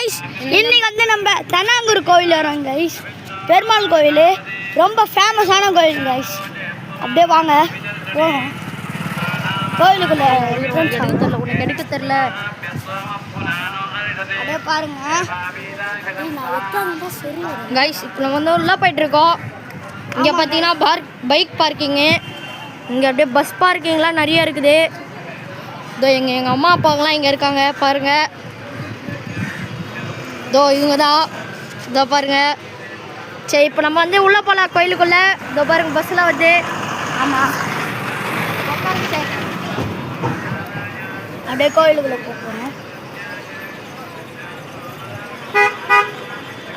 Guys இன்னைக்கு வந்து நம்ம தனாங்கூர் கோவில் வரோம் கைஸ். பெருமாள் கோவில் ரொம்ப ஃபேமஸான கோவில் கைஸ். அப்படியே வாங்க போவோம் கோவிலுக்குள்ள. உனக்கு எடுக்க தெரியல அப்படியே பாருங்க கைஸ். இப்போ நம்ம வந்து உள்ளே போயிட்டுருக்கோம். இங்கே பார்த்தீங்கன்னா பைக் பார்க்கிங்கு, இங்கே அப்படியே பஸ் பார்க்கிங்லாம் நிறைய இருக்குது. இதோ எங்கள் அம்மா அப்பாங்களாம் இங்கே இருக்காங்க பாருங்கள். இதோ இவங்க தான், இதோ பாருங்கள். சரி, இப்போ நம்ம வந்து உள்ளே போகலாம் கோயிலுக்குள்ளே. இதோ பாருங்கள் பஸ்ஸில் வந்து. ஆமாம், அப்படியே கோயிலுக்குள்ளே போகணும்.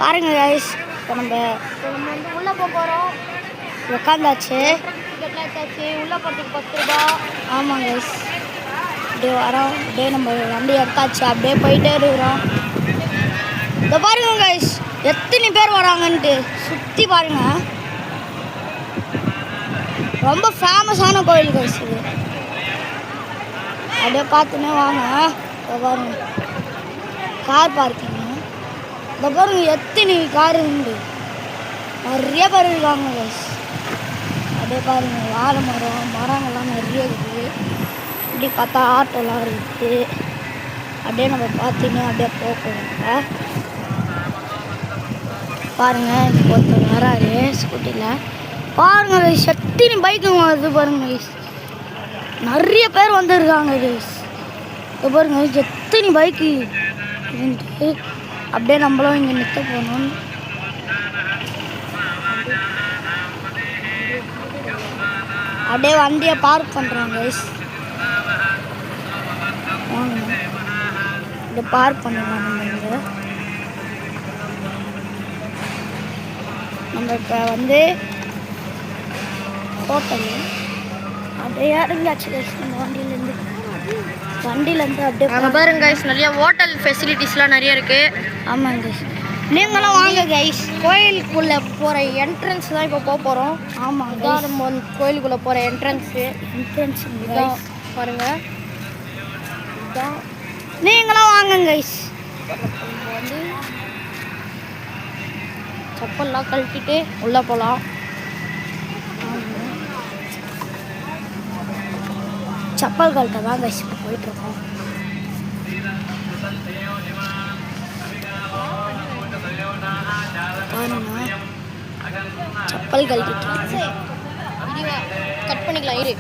பாருங்க கைஸ், இப்போ நம்ம வந்து உள்ளே போக போகிறோம். உட்காந்தாச்சு. டிக்கெட்லாம் எடுத்தாச்சு. உள்ளே போகிறதுக்கு 10 ரூபா. ஆமாம் கைஸ், அப்படியே வரோம். அப்படியே நம்ம வண்டி எடுத்தாச்சு, அப்படியே போயிட்டே இருக்கிறோம். இதை பாருங்க கைஸ், எத்தனை பேர் வராங்கன்ட்டு சுற்றி பாருங்க. ரொம்ப ஃபேமஸான கோயில் கைஸ் இது. அப்படியே பார்த்துன்னே வாங்க. இதை பாருங்க கார் பார்க்கிங். இதை பாருங்க எத்தனை கார் உண்டு, நிறைய பேர் இருக்காங்க கைஸ். அப்படியே பாருங்க வாழை மரங்கள்லாம் நிறைய இருக்குது. இப்படி பார்த்தா ஆட்டோலாம் இருக்குது. அப்படியே நம்ம பார்த்தீங்கன்னா அப்படியே போகணுங்க. பாருங்க இப்போ ஒருத்தர் வராரு ஸ்கூட்டியில். பாருங்க கைஸ், எத்தனை பைக்குங்க வருது பாருங்க கைஸ். நிறைய பேர் வந்துருக்காங்க கைஸ். இப்போ பாருங்க எத்தனை பைக்கு இருந்து. அப்படியே நம்மளும் இங்கே நிற்க போகணும். அப்படியே வண்டியை பார்க் பண்ணுறாங்க கைஸ். இப்படி பார்க் பண்ணிடலாம் நம்ம இங்கே. நம்ம இப்போ வந்து ஹோட்டலு அப்படியே இறங்கியாச்சு கைஸ். நம்ம வண்டியிலேருந்து அப்படியே அங்கே பாருங்க கைஸ், நிறைய ஹோட்டல் ஃபெசிலிட்டிஸ்லாம் நிறைய இருக்குது. ஆமாங்க கைஸ், நீங்களும் வாங்க கைஸ். கோயிலுக்குள்ளே போகிற என்ட்ரன்ஸ் தான் இப்போ போக போகிறோம். ஆமாங்க இதான் நம்ம வந்து கோயிலுக்குள்ளே போகிற என்ட்ரன்ஸு. இதான் பாருங்கள், இதுதான். நீங்களும் வாங்க கைஸ். நம்ம வந்து செப்பல்லாம் கழட்டிட்டு உள்ளே போகலாம். செப்பல் கழட்ட தான் கைஸ் இப்போ போயிட்டுருக்கோம். செப்பல் கழட்டிட்டு கட் பண்ணிக்கலாம் இரு.